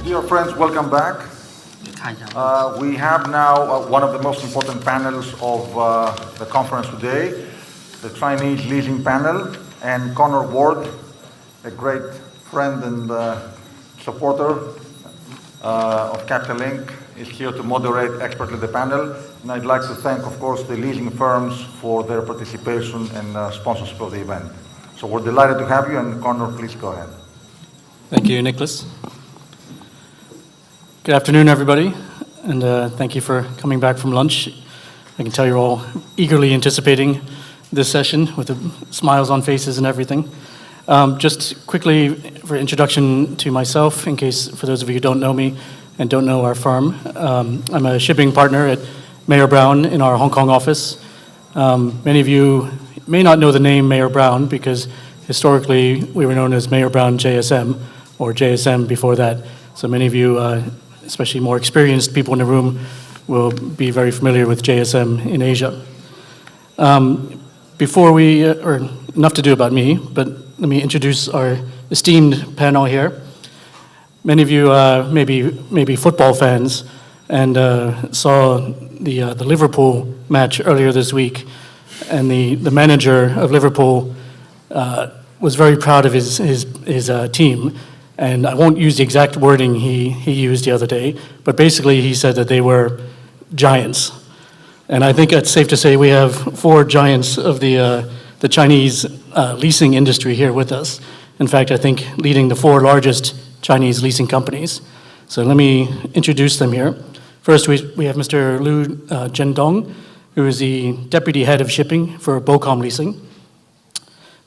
Dear friends, welcome back. We have now one of the most important panels of the conference today, the Chinese leasing panel, and Conor Warde, a great friend and supporter of Capital Inc., is here to moderate expertly the panel. And I'd like to thank, of course, the leasing firms for their participation and sponsorship of the event. So we're delighted to have you, and Conor, please go ahead. Thank you, Nicholas. Good afternoon, everybody, and thank you for coming back from lunch. I can tell you're all eagerly anticipating this session with the smiles on faces and everything. Just quickly for introduction to myself, in case for those of you who don't know me and don't know our firm, I'm a shipping partner at Mayer Brown in our Hong Kong office. Many of you may not know the name Mayer Brown because historically we were known as Mayer Brown JSM, or JSM before that. So many of you, especially more experienced people in the room, will be very familiar with JSM in Asia. Before we, or enough to do about me, but let me introduce our esteemed panel here. Many of you may be football fans and saw the Liverpool match earlier this week, and the manager of Liverpool was very proud of his team. And I won't use the exact wording he used the other day, but basically he said that they were giants. And I think it's safe to say we have 4 giants of the Chinese leasing industry here with us. In fact, I think leading the 4 largest Chinese leasing companies. So let me introduce them here. First, we have Mr. Zhendong, who is the Deputy Head of Shipping for BOCOM Leasing.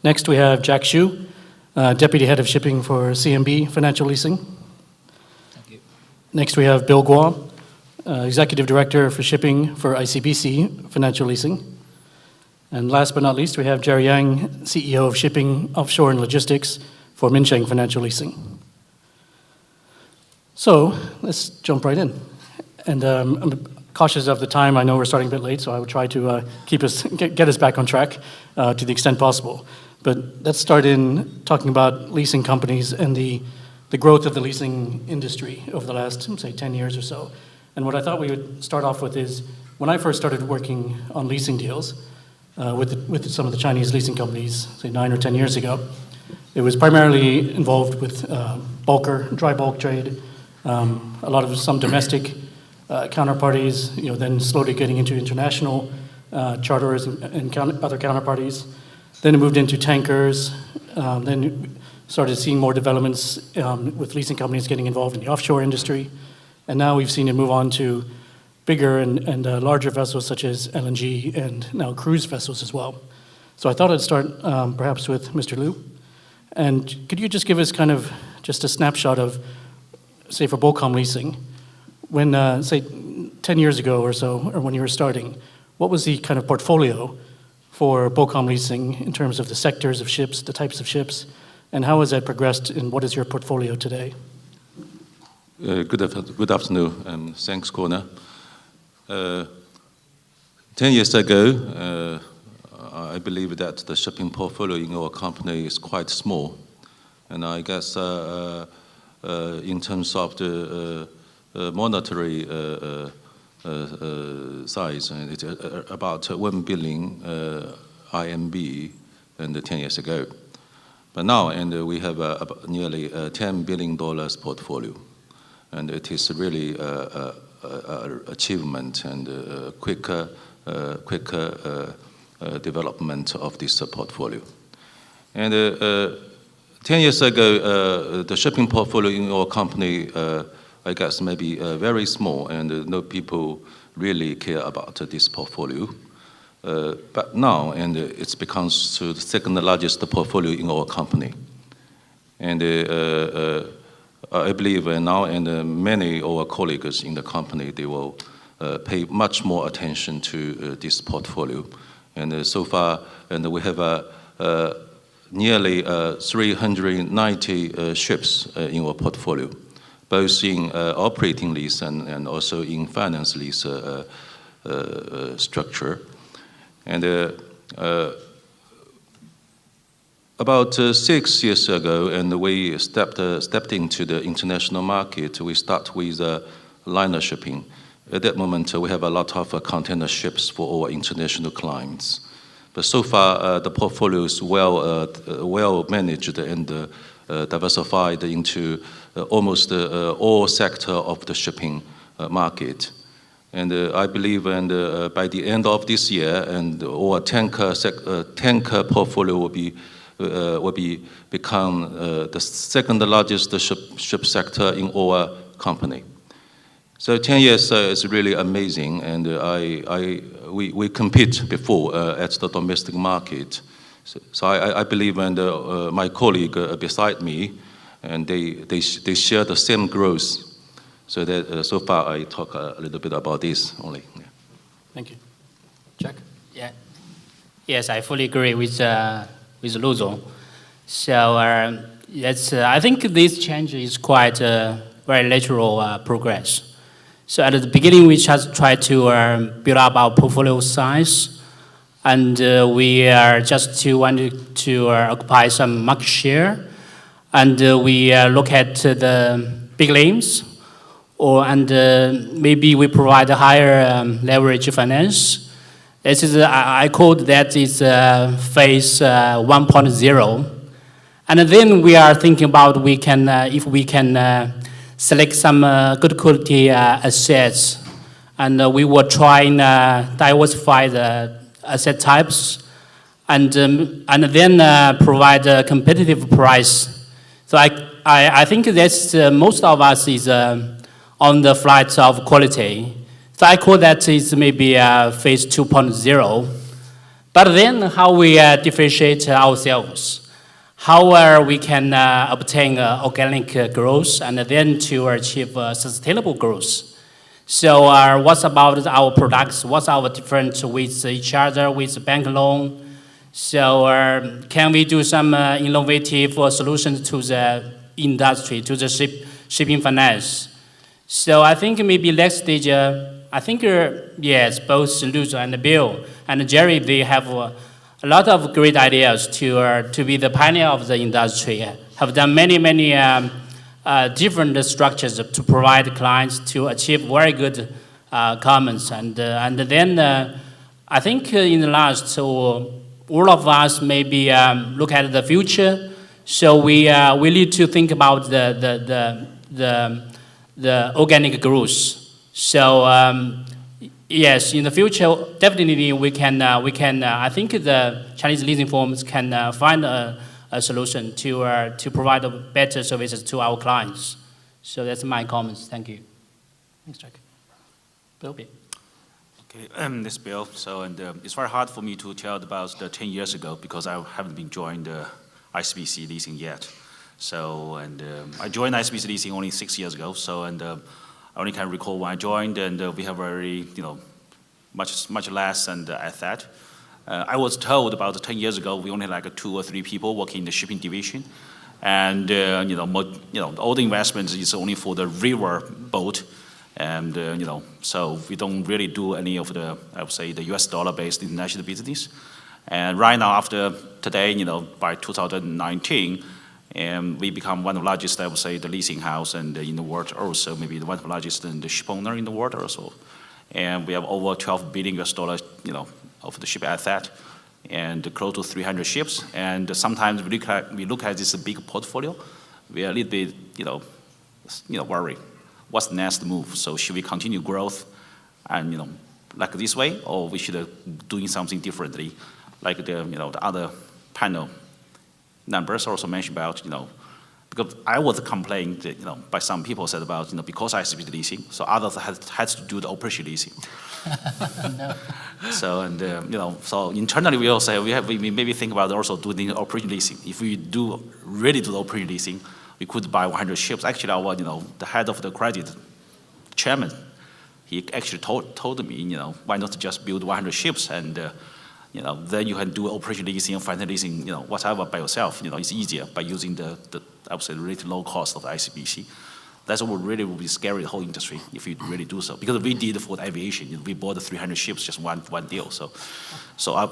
Next, we have Jack Xu, Deputy Head of Shipping for CMB Financial Leasing. Thank you. Next, we have Bill Guo, Executive Director for Shipping for ICBC Financial Leasing. And last but not least, we have Jerry Yang, CEO of Shipping, Offshore and Logistics for Minsheng Financial Leasing. So let's jump right in. And I'm cautious of the time. I know we're starting a bit late, so I will try to get us back on track to the extent possible. But let's start in talking about leasing companies and the growth of the leasing industry over the last, say, 10 years or so. And what I thought we would start off with is, when I first started working on leasing deals with some of the Chinese leasing companies, say 9 or 10 years ago, it was primarily involved with dry bulk trade, a lot of some domestic counterparties, then slowly getting into international charterers and other counterparties. Then it moved into tankers. Then started seeing more developments with leasing companies getting involved in the offshore industry. And now we've seen it move on to bigger and larger vessels such as LNG and now cruise vessels as well. So I thought I'd start perhaps with Mr. Liu. And could you just give us kind of just a snapshot of, say, for BOCOM Leasing, when, say, 10 years ago or so, or when you were starting, what was the kind of portfolio for BOCOM Leasing in terms of the sectors of ships, the types of ships, and how has that progressed, and what is your portfolio today? Good afternoon, and thanks, Conor. 10 years ago, I believe that the shipping portfolio in our company is quite small. And I guess in terms of the monetary size, and it's about 1 billion IMB and 10 years ago. But now, and we have nearly $10 billion portfolio, and it is really achievement and quicker development of this portfolio. And 10 years ago, the shipping portfolio in our company, I guess, maybe very small, and no people really care about this portfolio. But now, and it's becomes the second largest portfolio in our company. And I believe now, and many of our colleagues in the company, they will pay much more attention to this portfolio. And so far, and we have nearly 390 ships in our portfolio, both in operating lease and also in finance lease structure. And About 6 years ago, and we stepped into the international market. We start with liner shipping. At that moment, we have a lot of container ships for our international clients. But so far, the portfolio is well managed and diversified into almost all sector of the shipping market. And I believe by the end of this year, and our tanker portfolio will become the second largest ship sector in our company. So 10 years is really amazing, and we compete before at the domestic market. So I believe, and my colleague beside me, and they share the same growth. So that so far I talk a little bit about this only. Yeah. Thank you. Jack? Yeah. Yes, I fully agree with Luzo. So I think this change is quite very natural progress. So at the beginning, we just try to build up our portfolio size, and we are just wanted to occupy some market share, and we look at the big names, and maybe we provide a higher leverage finance. This is I call that is phase 1.0, and then we are thinking about if we can select some good quality assets, and we will try and diversify the asset types, and then provide a competitive price. So I think that's most of us is on the flight of quality. So I call that is maybe phase 2.0. But then how we differentiate ourselves, how we can obtain organic growth and then to achieve sustainable growth. So what's about our products? What's our difference with each other, with bank loan? So can we do some innovative solutions to the industry, to the shipping finance? So I think maybe next stage, I think yes, both Luzo and Bill and Jerry, they have a lot of great ideas to be the pioneer of the industry. Have done many different structures to provide clients to achieve very good comments, and then I think in the last, all of us maybe look at the future. So we need to think about the organic growth. So yes, in the future, definitely we can. I think the Chinese leasing firms can find a solution to provide better services to our clients. So that's my comments. Thank you. Thanks, Jack. Bill? Okay, this is Bill. So, it's very hard for me to tell about the 10 years ago because I haven't been joined ICBC Leasing yet. So, I joined ICBC Leasing only 6 years ago. So, I only can recall when I joined, and we have very, much less than at that. I was told about 10 years ago we only had like 2 or 3 people working in the shipping division, and all the investments is only for the river boat, and so we don't really do any of the, I would say, the US dollar-based international business. And right now, after today, by 2019. And we become one of the largest, I would say, the leasing house and in the world also, maybe one of the largest and the ship owner in the world also. And we have over $12 billion of the ship asset and close to 300 ships. And sometimes we look at this big portfolio, we are a little bit, worried. What's the next move? So should we continue growth and, like this way, or we should doing something differently, like the other panel numbers also mentioned about, because I was complained, by some people said about, because ICBC leasing, so others had to do the operation leasing. No. So, so internally we also we maybe think about also doing the operation leasing. If we really do the operation leasing, we could buy 100 ships. Actually, our, the head of the credit chairman, he actually told me, why not just build 100 ships and, then you can do operation leasing and finance leasing, whatever by yourself. It's easier by using the I would say, really low cost of the ICBC. That's what really will be scary the whole industry if you really do so. Because we did for the aviation, we bought the 300 ships, just one deal. So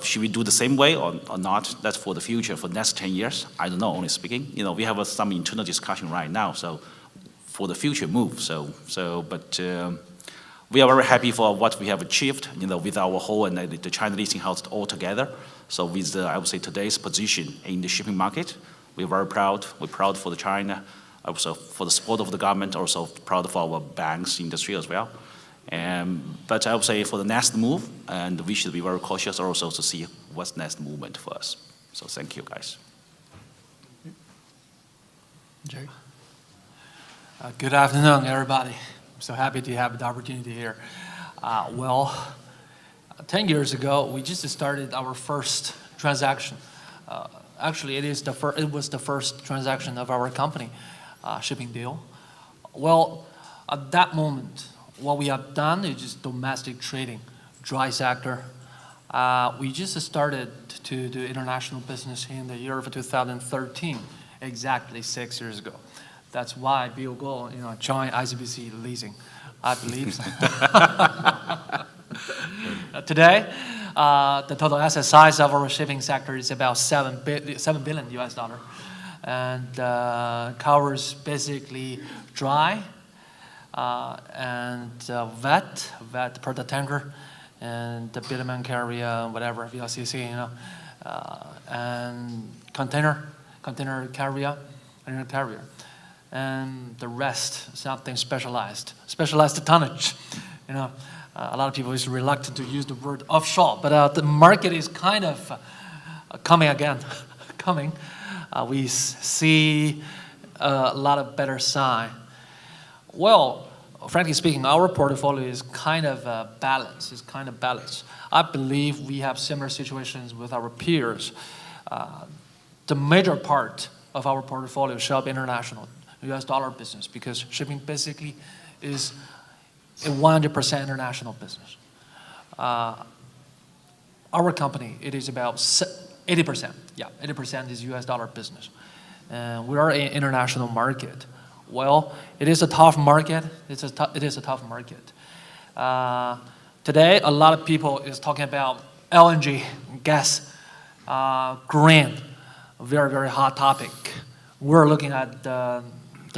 should we do the same way or not? That's for the future, for the next 10 years. I don't know, only speaking. We have some internal discussion right now. So for the future move. But we are very happy for what we have achieved, with our whole and the China leasing house all together. So with I would say today's position in the shipping market, we're very proud. We're proud for the China. Also for the support of the government, also proud of our banks industry as well. But I would say for the next move, and we should be very cautious also to see what's next movement for us. So thank you, guys. Jerry? Good afternoon, everybody. I'm so happy to have the opportunity here. 10 years ago, we just started our first transaction. Actually, it was the first transaction of our company. Shipping deal. Well, at that moment, what we have done is just domestic trading, dry sector. We just started to do international business in the year of 2013, exactly 6 years ago. That's why Bill Guo, joined ICBC Leasing, I believe. Today, the total asset size of our shipping sector is about $7 billion US dollar. And covers basically dry and vet product tanker, and the bitumen carrier, whatever, VLCC, and container carrier, and the rest something specialized tonnage. A lot of people is reluctant to use the word offshore, but the market is kind of coming. We see a lot of better sign. Well, frankly speaking, our portfolio is kind of balanced. I believe we have similar situations with our peers. The major part of our portfolio shall be international, US dollar business, because shipping basically is a 100% international business. Our company, it is about 80%. Yeah, 80% is US dollar business. And we are an international market. Well, it is a tough market. It is a tough market. Today, a lot of people is talking about LNG, gas, green, very, very hot topic. We're looking at the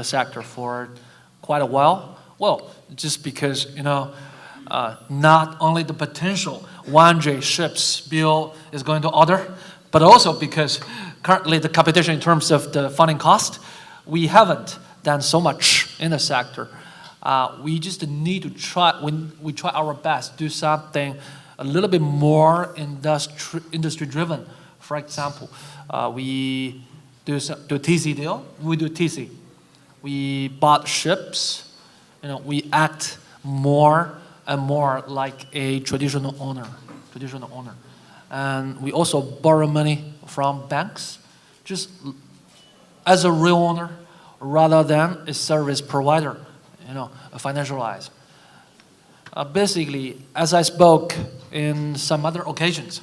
sector for quite a while. Well, just because, not only the potential 1J ships Bill is going to order, but also because currently the competition in terms of the funding cost, we haven't done so much in the sector. We just need to try, when we try our best, do something a little bit more industry driven. For example, we do TC deal, we do TC. We bought ships, we act more and more like a traditional owner. And we also borrow money from banks, just as a real owner, rather than a service provider, a financialized. Basically, as I spoke in some other occasions,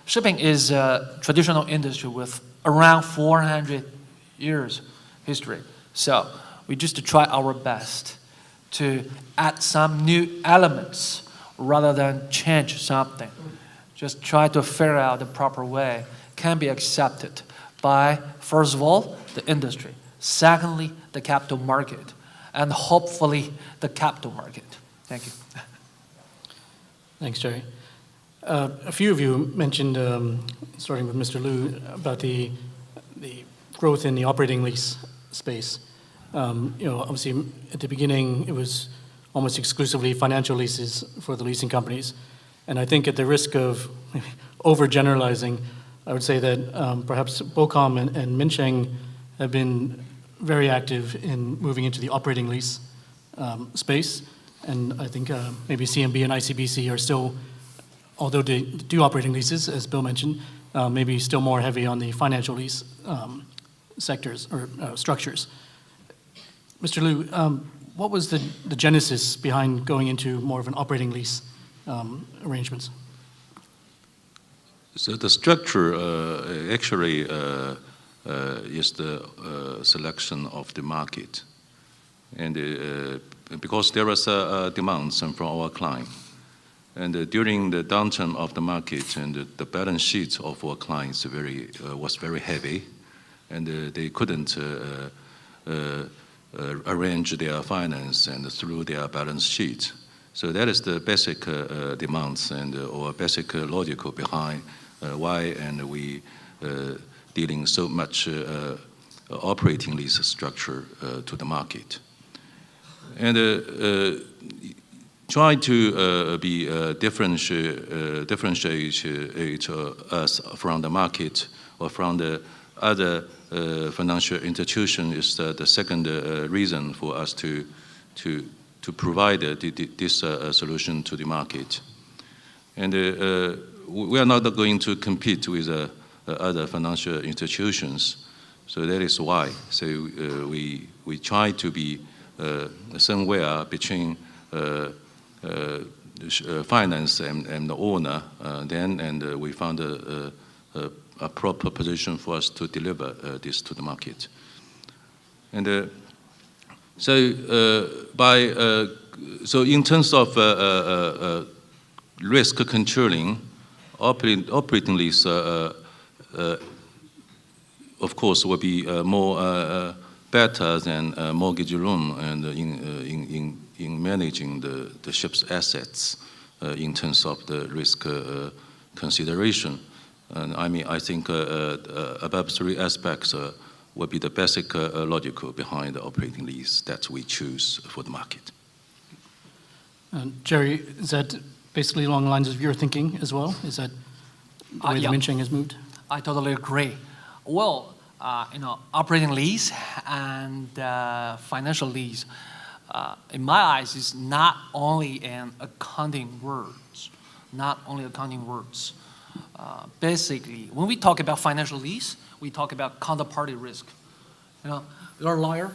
shipping is a traditional industry with around 400 years history. So we just try our best to add some new elements rather than change something. Just try to figure out the proper way can be accepted by, first of all, the industry. Secondly, the capital market. And hopefully, the capital market. Thank you. Thanks, Jerry. A few of you mentioned, starting with Mr. Liu, about the growth in the operating lease space. Obviously, at the beginning, it was almost exclusively financial leases for the leasing companies. And I think at the risk of overgeneralizing, I would say that perhaps BOCOM and Minsheng have been very active in moving into the operating lease space. And I think maybe CMB and ICBC are still, although they do operating leases, as Bill mentioned, maybe still more heavy on the financial lease sectors or structures. Mr. Liu, what was the genesis behind going into more of an operating lease arrangements? So the structure actually is the selection of the market. and because there was demands from our client. And during the downturn of the market, and the balance sheet of our clients was very heavy, and they couldn't arrange their finance and through their balance sheet. So that is the basic demands and or basic logical behind why and we dealing so much operating lease structure to the market. And try to differentiate us from the market or from the other financial institution is the second reason for us to provide this solution to the market. And we are not going to compete with other financial institutions, so that is why. So we try to be somewhere between finance and the owner, and we found a proper position for us to deliver this to the market. And so in terms of risk controlling, operating lease, of course, will be more better than mortgage loan and in managing the ship's assets in terms of the risk consideration. And I think above three aspects will be the basic logical behind the operating lease that we choose for the market. Jerry, is that basically along the lines of your thinking as well? Is that the way the Minsheng has moved? I totally agree. Well, operating lease and financial lease, in my eyes, is not only an accounting words. Basically, when we talk about financial lease, we talk about counterparty risk. You're a lawyer.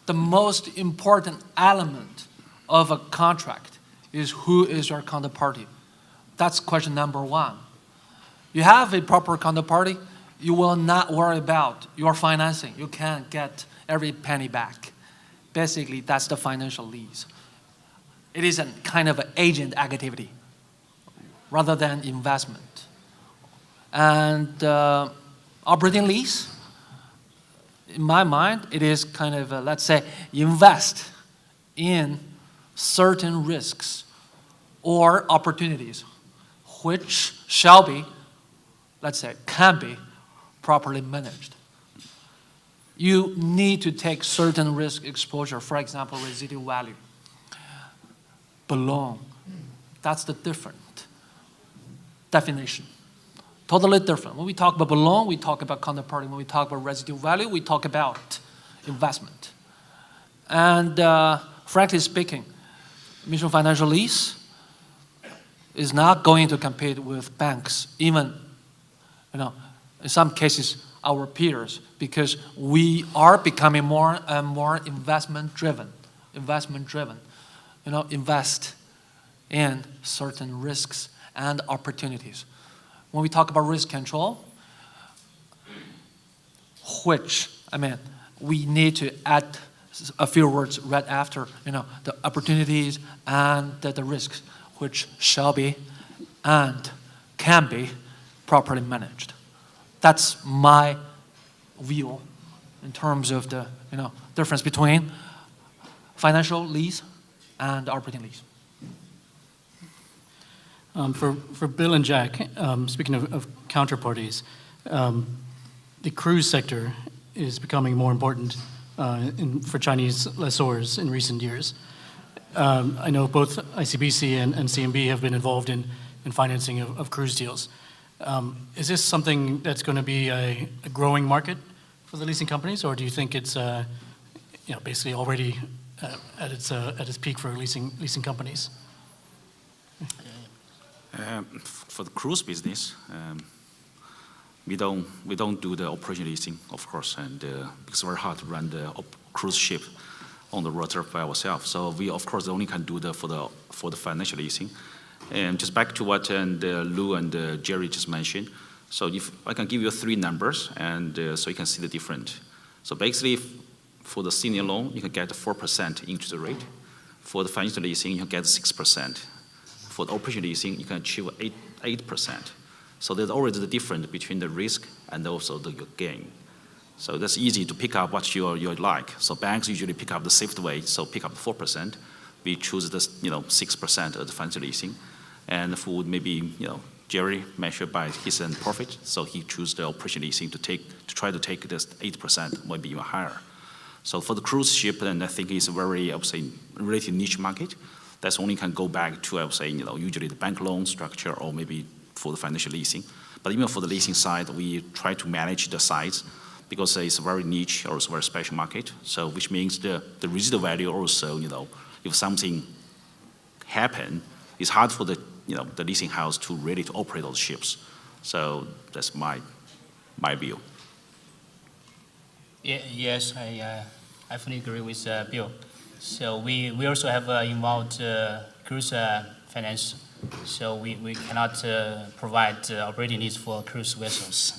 The most important element of a contract is who is your counterparty. That's question number one. You have a proper counterparty, you will not worry about your financing. You can get every penny back. Basically, that's the financial lease. It is a kind of an agent activity rather than investment. And operating lease, in my mind, it is kind of, let's say, invest in certain risks or opportunities which shall be, let's say, can be properly managed. You need to take certain risk exposure, for example, residual value. Belong, that's the different definition. Totally different. When we talk about belong, we talk about counterparty. When we talk about residual value, we talk about investment. And frankly speaking, Minsheng Financial Lease is not going to compete with banks, even, in some cases, our peers, because we are becoming more and more investment driven. Invest in certain risks and opportunities. When we talk about risk control, we need to add a few words right after, the opportunities and the risks, which shall be and can be properly managed. That's my view in terms of the difference between financial lease and operating lease. For Bill and Jack, speaking of counterparties, the cruise sector is becoming more important for Chinese lessors in recent years. I know both ICBC and CMB have been involved in financing of cruise deals. Is this something that's going to be a growing market for the leasing companies, or do you think it's basically already at its peak for leasing companies? For the cruise business, we don't do the operation leasing, of course, and because it's very hard to run the cruise ship on the water by ourselves. So we, of course, only can do for the financial leasing. And just back to what Lou and Jerry just mentioned. So if I can give you three numbers, and so you can see the difference. So basically, For the senior loan, you can get 4% interest rate. For the financial leasing, you can get 6%. For the operation leasing, you can achieve 8%. So there's always the difference between the risk and also your gain. So that's easy to pick up what you like. So banks usually pick up the safe way, so pick up 4%. We choose the 6% of the financial leasing. And for maybe Jerry measured by his own profit, so he choose the operation leasing to try to take this 8%, maybe even higher. So for the cruise ship, and I think it's a very, I would say, relatively niche market. That's only can go back to, I would say, usually the bank loan structure or maybe for the financial leasing. But even for the leasing side, we try to manage the size because it's a very niche or it's a very special market. So which means the residual value also, if something happen, it's hard for the leasing house to really to operate those ships. So that's my view. Yes, I fully agree with Bill. So we also have involved cruise finance. So we cannot provide operating needs for cruise vessels.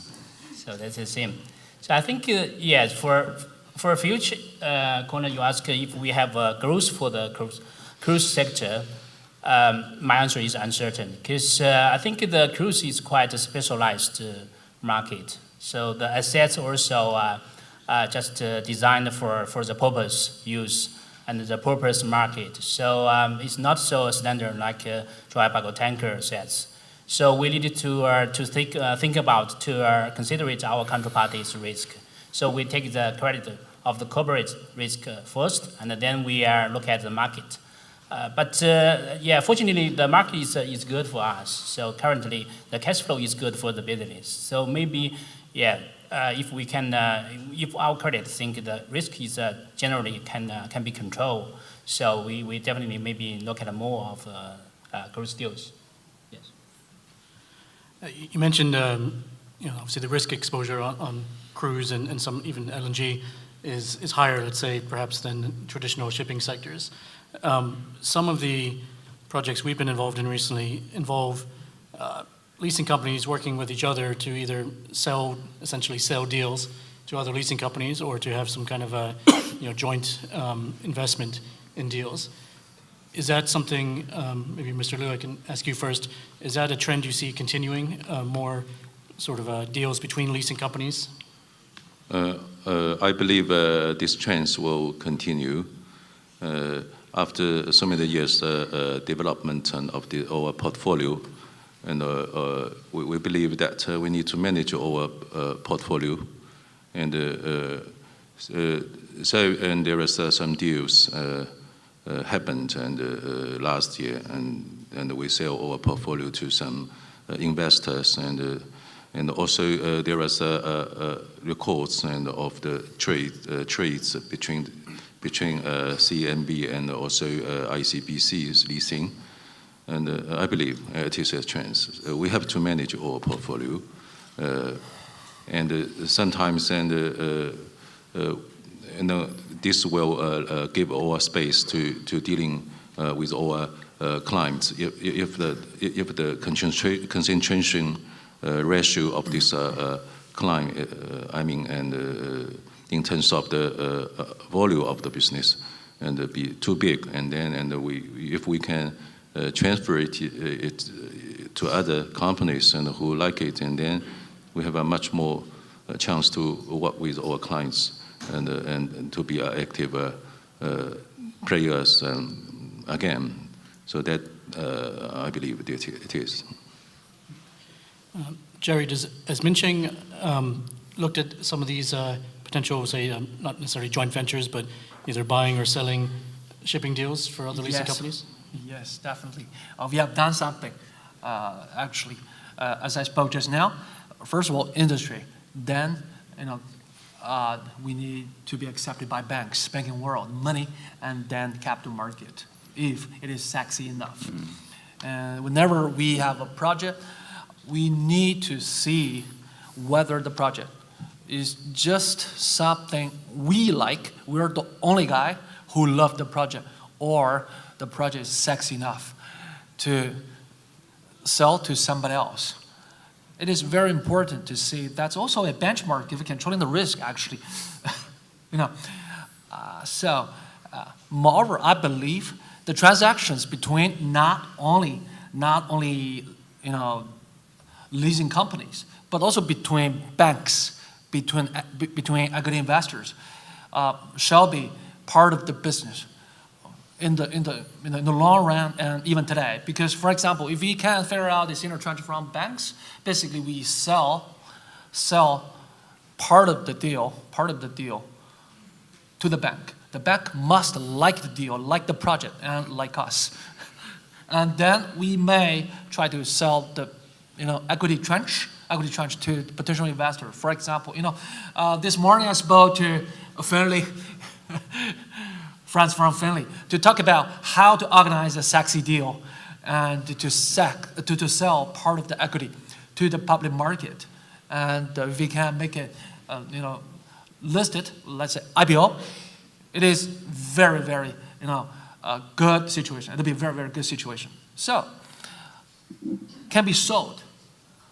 So that's the same. So I think, yes, for a future, Conor, you ask if we have growth for the cruise sector. My answer is uncertain because I think the cruise is quite a specialized market. So the assets also just designed for the purpose use and the purpose market. So it's not so standard like dry cargo tanker assets. So we needed to think about to consider our counterparty's risk. So we take the credit of the corporate risk first, and then we look at the market. But fortunately, the market is good for us. So currently, the cash flow is good for the business. So maybe, if we can, if our credit think the risk is generally can be controlled, so we definitely maybe look at more of cruise deals. Yes. You mentioned, obviously the risk exposure on cruise and some even LNG is higher, let's say, perhaps than traditional shipping sectors. Some of the projects we've been involved in recently involve leasing companies working with each other to either essentially sell deals to other leasing companies or to have some kind of a joint investment in deals. Is that something, maybe Mr. Liu, I can ask you first, is that a trend you see continuing, more sort of deals between leasing companies? I believe this trend will continue. After so many years development of our portfolio, and we believe that we need to manage our portfolio, and there is some deals happened last year, and we sell our portfolio to some investors, and also there is records and of the trades between CMB and also ICBC's leasing, and I believe it is a trend. We have to manage our portfolio, and sometimes this will give our space to dealing with our clients. If the concentration ratio of this client, in terms of the volume of the business, and be too big, and if we can transfer it to other companies and who like it, and then we have a much more chance to work with our clients and to be active players again. So that I believe that it is. Jerry, has Minsheng looked at some of these potential, say, not necessarily joint ventures, but either buying or selling shipping deals for other leasing companies? Yes, definitely. We have done something, actually. As I spoke just now, first of all, industry. Then, we need to be accepted by banks, banking world, money, and then capital market, if it is sexy enough. And whenever we have a project, we need to see whether the project is just something we like, we're the only guy who loved the project, or the project is sexy enough to sell to somebody else. It is very important to see. That's also a benchmark if you're controlling the risk, actually. Moreover, I believe the transactions between not only leasing companies, but also between banks, between equity investors, shall be part of the business in the long run and even today. Because, for example, if we can figure out this interchange from banks, basically we sell part of the deal to the bank. The bank must like the deal, like the project, and like us. And then we may try to sell the equity tranche to potential investor. For example, this morning I spoke to Finley, friends from Finley, to talk about how to organize a sexy deal and to sell part of the equity to the public market. And if we can make it, listed, let's say IPO, it is very, very, good situation. It'll be a very, very good situation. So, can be sold.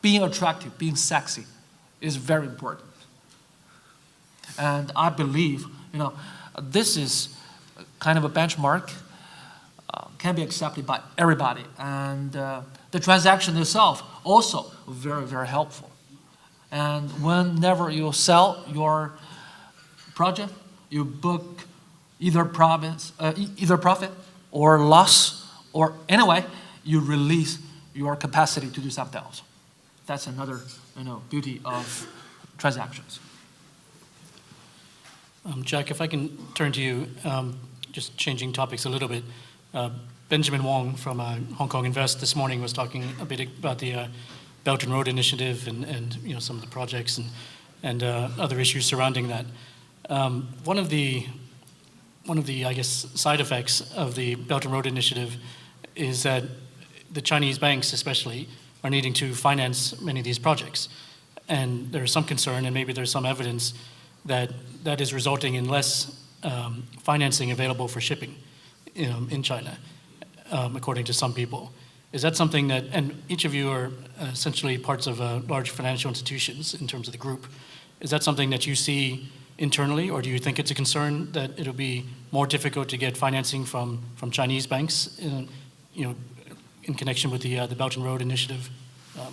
Being attractive, being sexy is very important. And I believe, this is kind of a benchmark, can be accepted by everybody. And the transaction itself also very, very helpful. And whenever you sell your project, you book either profit or loss, or anyway, you release your capacity to do something else. That's another, beauty of transactions. Jack, if I can turn to you, just changing topics a little bit. Benjamin Wong from Hong Kong Invest this morning was talking a bit about the Belt and Road Initiative and some of the projects and other issues surrounding that. One of the I guess side effects of the Belt and Road Initiative is that the Chinese banks especially are needing to finance many of these projects, and there's some concern and maybe there's some evidence that is resulting in less financing available for shipping in China, according to some people. Is that something that, and each of you are essentially parts of large financial institutions in terms of the group, is that something that you see internally, or do you think it's a concern that it'll be more difficult to get financing from Chinese banks in connection with the Belt and Road Initiative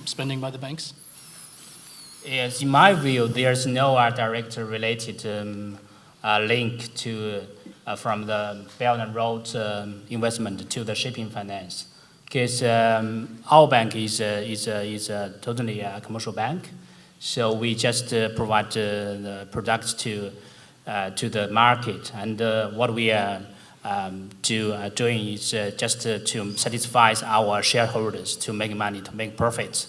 spending by the banks? Yes, in my view, there's no direct related link to from the Belt and Road investment to the shipping finance, because our bank is totally a commercial bank, so we just provide the products to the market, and what we are doing is just to satisfy our shareholders, to make money, to make profits.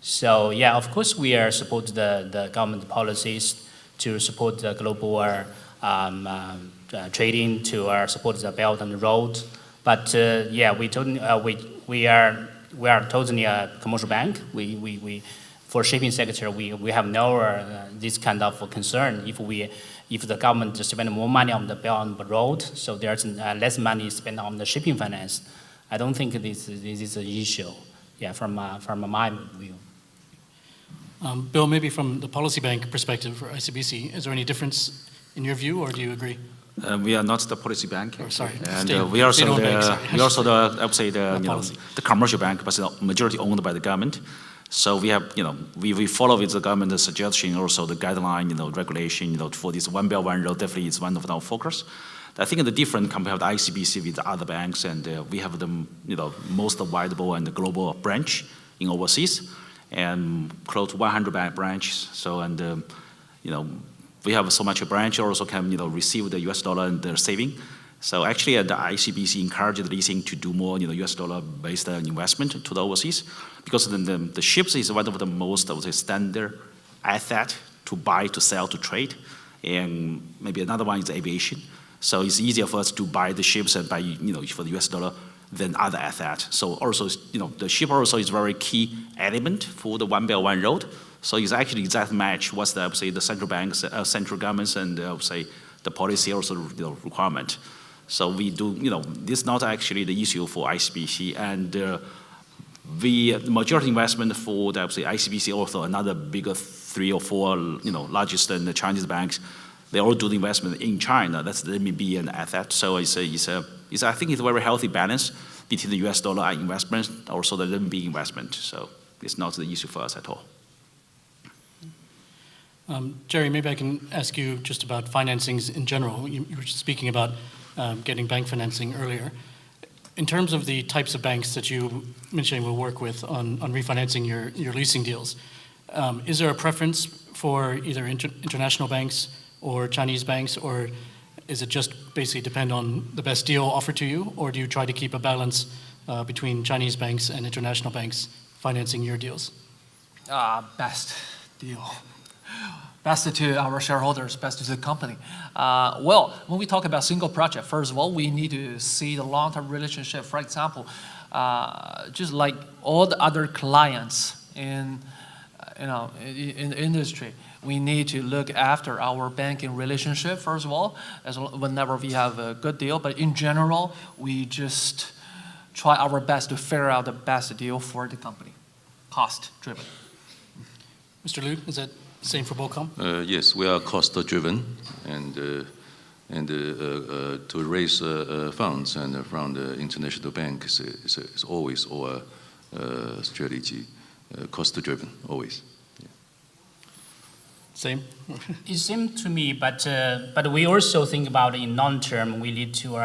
So yeah, of course we are support the government policies to support the global trading, to support the Belt and Road. But yeah, we are totally a commercial bank. We for shipping sector we have no this kind of concern. If the government spend more money on the Belt and Road, so there's less money spent on the shipping finance, I don't think this is an issue. Yeah, from my view. Bill, maybe from the policy bank perspective for ICBC, is there any difference in your view, or do you agree? We are not the policy bank. Oh, sorry. And we are also the I would say the commercial bank, but the majority owned by the government. So we have, we follow with the government suggestion, also the guideline, regulation, for this One Belt, One Road definitely is one of our focus. I think the different compared to ICBC with the other banks, and we have the, most widable and the global branch in overseas, and close to 100 branches. So, and, we have so much a branch also can, receive the US dollar and the saving. So actually, the ICBC encouraged Leasing to do more, US dollar-based investment to the overseas, because the ships is one of the most, I would say, standard asset to buy, to sell, to trade, and maybe another one is aviation. So it's easier for us to buy the ships and buy, for the US dollar than other assets. So also, the ship also is very key element for the One Belt, One Road. So it's actually exact match what's the, I would say, the central banks, central governments, and I would say the policy also requirement. So we do, this is not actually the issue for ICBC, and the majority investment for the, I would say, ICBC, also another bigger 3 or 4, largest than the Chinese banks. they all do the investment in China. That's the RMB and asset. So I think it's a very healthy balance between the US dollar investment, also the RMB investment. So it's not the issue for us at all. Jerry, maybe I can ask you just about financings in general. You were speaking about getting bank financing earlier. In terms of the types of banks that you, Minsheng, will work with on refinancing your leasing deals, is there a preference for either international banks or Chinese banks, or is it just basically depend on the best deal offered to you, or do you try to keep a balance between Chinese banks and international banks financing your deals? Best deal. Best to our shareholders, best to the company. Well, when we talk about single project, first of all, we need to see the long-term relationship. For example, just like all the other clients in the industry, we need to look after our banking relationship, first of all, whenever we have a good deal. But in general, we just try our best to figure out the best deal for the company, cost-driven. Mr. Liu, is that same for BOCOM? Yes, we are cost-driven, and to raise funds and from the international banks is always our strategy, cost-driven, always. Yeah. Same? It seems to me, but we also think about in long term, we need to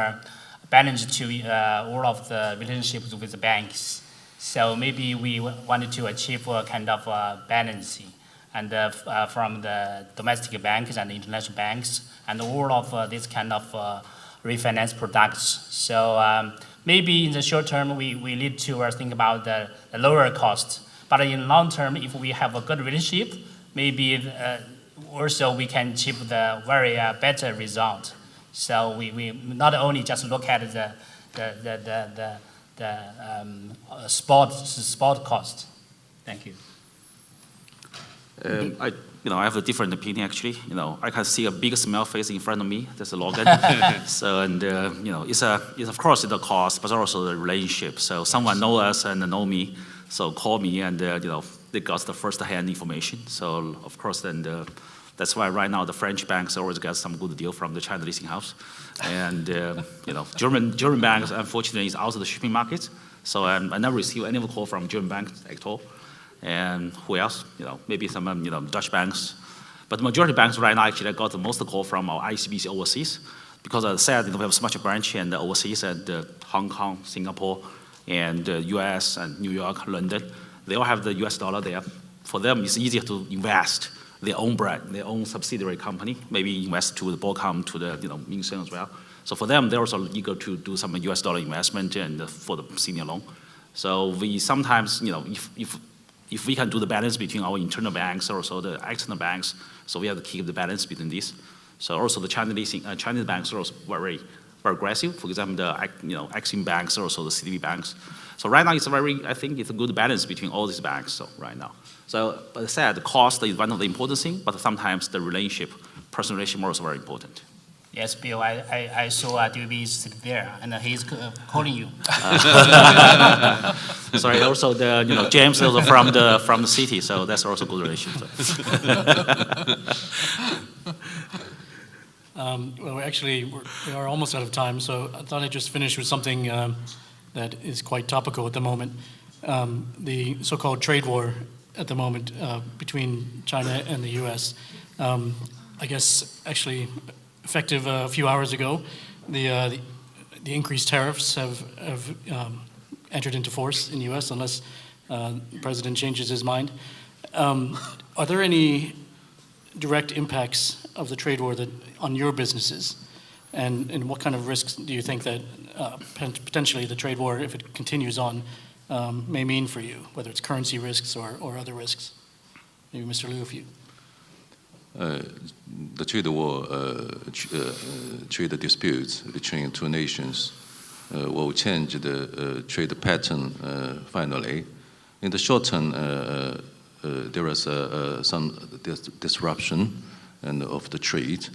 balance to all of the relationships with the banks. So maybe we wanted to achieve a kind of balancing. And from the domestic banks and the international banks, and all of this kind of refinance products. So maybe in the short term, we need to think about the lower cost. But in long term, if we have a good relationship, maybe also we can achieve the very better result. So we not only just look at the spot cost. Thank you. I have a different opinion actually. I can see a big smile face in front of me. That's a Logan. So it's of course the cost, but also the relationship. So someone know us and know me, so call me and they got the first-hand information. So of course then that's why right now the French banks always get some good deal from the China leasing house, and German banks unfortunately is out of the shipping market. So I never receive any call from German banks at all. And who else? Maybe some Dutch banks, but the majority of banks right now actually got the most call from our ICBC overseas, because as I said, we have so much branch in the overseas and Hong Kong, Singapore, and US and New York, London. They all have the US dollar there. For them, it's easier to invest their own brand, their own subsidiary company, maybe invest to the BOCOM, to the Minsheng as well. So for them, they're also eager to do some US dollar investment and for the senior loan. So we sometimes, if we can do the balance between our internal banks or also the external banks, so we have to keep the balance between these. So also the Chinese banks are also very, very aggressive. For example, the Exim banks or also the CDB banks. So right now I think it's a good balance between all these banks. So right now, so but I said the cost is one of the important things, but sometimes the relationship, personal relationship, are also very important. Yes, Bill, I saw DB sit there, and he's calling you. Sorry, also the James is from the city, so that's also good relationship. Well, actually, we are almost out of time, so I thought I'd just finish with something that is quite topical at the moment. The so-called trade war at the moment between China and the US. I guess, actually, effective a few hours ago, the increased tariffs have entered into force in the U.S. unless the president changes his mind. Are there any direct impacts of the trade war on your businesses? And what kind of risks do you think that potentially the trade war, if it continues on, may mean for you, whether it's currency risks or other risks? Maybe Mr. Liu, if you... The trade war, trade disputes between two nations will change the trade pattern finally. In the short term, there is some disruption of the trade,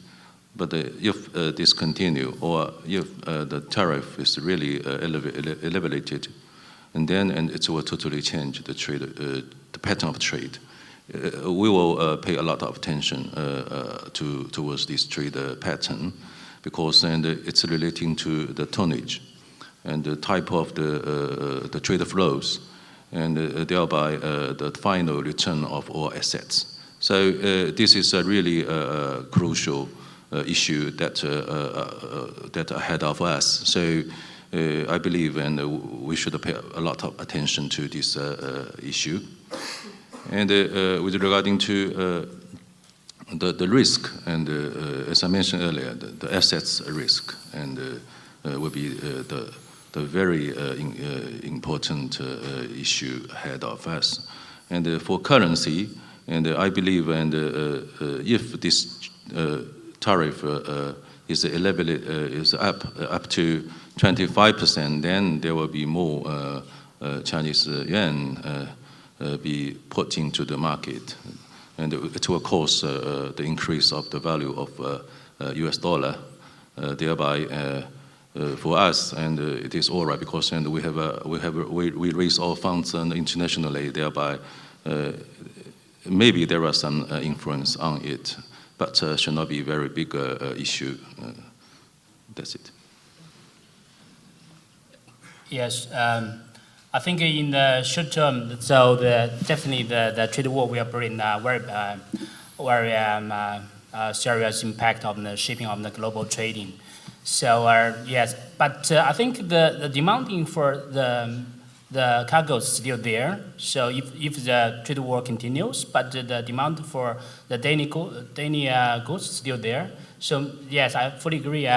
but if this continue or if the tariff is really elevated, and it will totally change the trade, the pattern of trade. we will pay a lot of attention towards this trade pattern, because then it's relating to the tonnage and the type of the trade flows, and thereby the final return of all assets. So this is a really crucial issue that ahead of us. So I believe, and we should pay a lot of attention to this issue. And with regarding to the risk, and as I mentioned earlier, the assets risk, and will be the very important issue ahead of us. And for currency, and I believe, and if this tariff is up to 25%, then there will be more Chinese yuan be put into the market, and it will cause the increase of the value of US dollar, thereby for us, and it is all right, because and we raise our funds internationally, thereby maybe there are some influence on it, but should not be a very big issue. That's it. Yes, I think in the short term, so definitely the trade war will bring very serious impact on the shipping of the global trading. So yes, but I think the demanding for the cargo is still there. So if the trade war continues, but the demand for the daily goods is still there. So yes, I fully agree.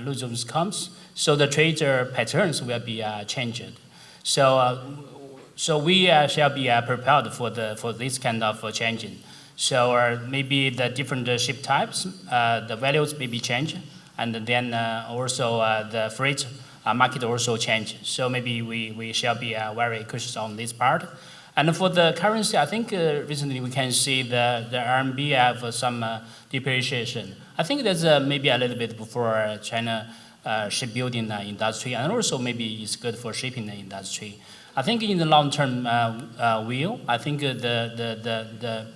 Luzon's comes, so the trader patterns will be changed. So we shall be prepared for this kind of changing. So maybe the different ship types, the values may be changed, and then also the freight market also change. So maybe we shall be very cautious on this part. And for the currency, I think recently we can see the RMB have some depreciation. I think that's maybe a little bit for China shipbuilding industry, and also maybe it's good for shipping industry. I think in the long-term view, I think the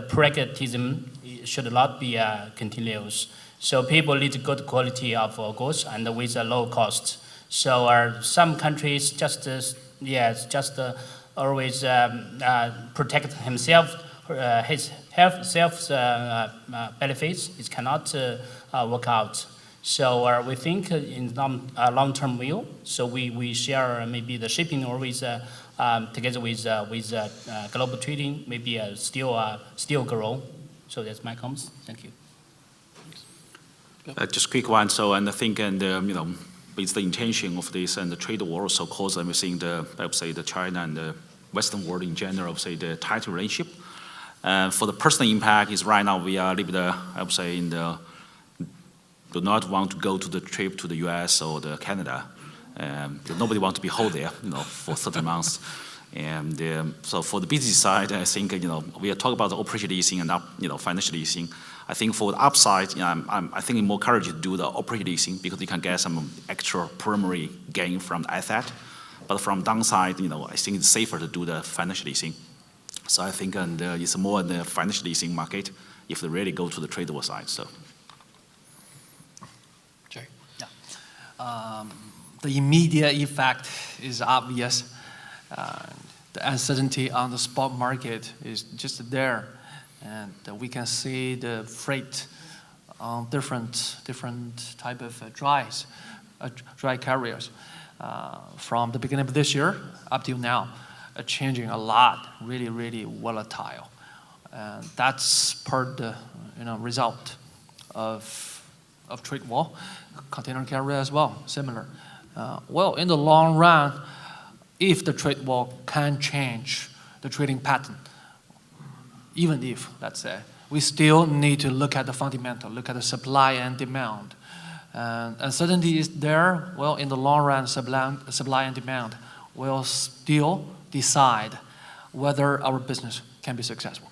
pragmatism should not be continuous. So people need good quality of goods and with a low cost. So some countries just always protect himself, his self benefits. It cannot work out. So we think in long-term view. So we share maybe the shipping always together with global trading, maybe still grow. So that's my comments. Thank you. Just quick one. So, and I think, and with the intention of this and the trade war, so cause I'm seeing I would say the China and the Western world in general, I would say the tight relationship. For the personal impact is right now we are a little bit, I would say, do not want to go to the trip to the US or the Canada. Nobody wants to be hold there, for certain months. And so for the business side, I think, we are talking about the operation leasing and financial leasing. I think for the upside, I think more courage to do the operation leasing because you can get some extra primary gain from the asset. But from downside, I think it's safer to do the financial leasing. So I think it's more in the financial leasing market if they really go to the trade war side. So. Jerry. Yeah. The immediate effect is obvious. The uncertainty on the spot market is just there. And we can see the freight on different type of dry carriers from the beginning of this year up till now, changing a lot, really, really volatile. And that's part the result of trade war. Container carrier as well, similar. Well, in the long run, if the trade war can change the trading pattern, even if, let's say, we still need to look at the fundamental, look at the supply and demand. And uncertainty is there. Well, in the long run, supply and demand will still decide whether our business can be successful.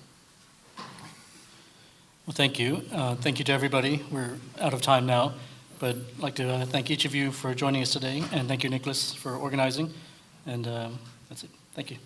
Well, thank you. Thank you to everybody. We're out of time now, but I'd like to thank each of you for joining us today, and thank you, Nicholas, for organizing. And that's it. Thank you.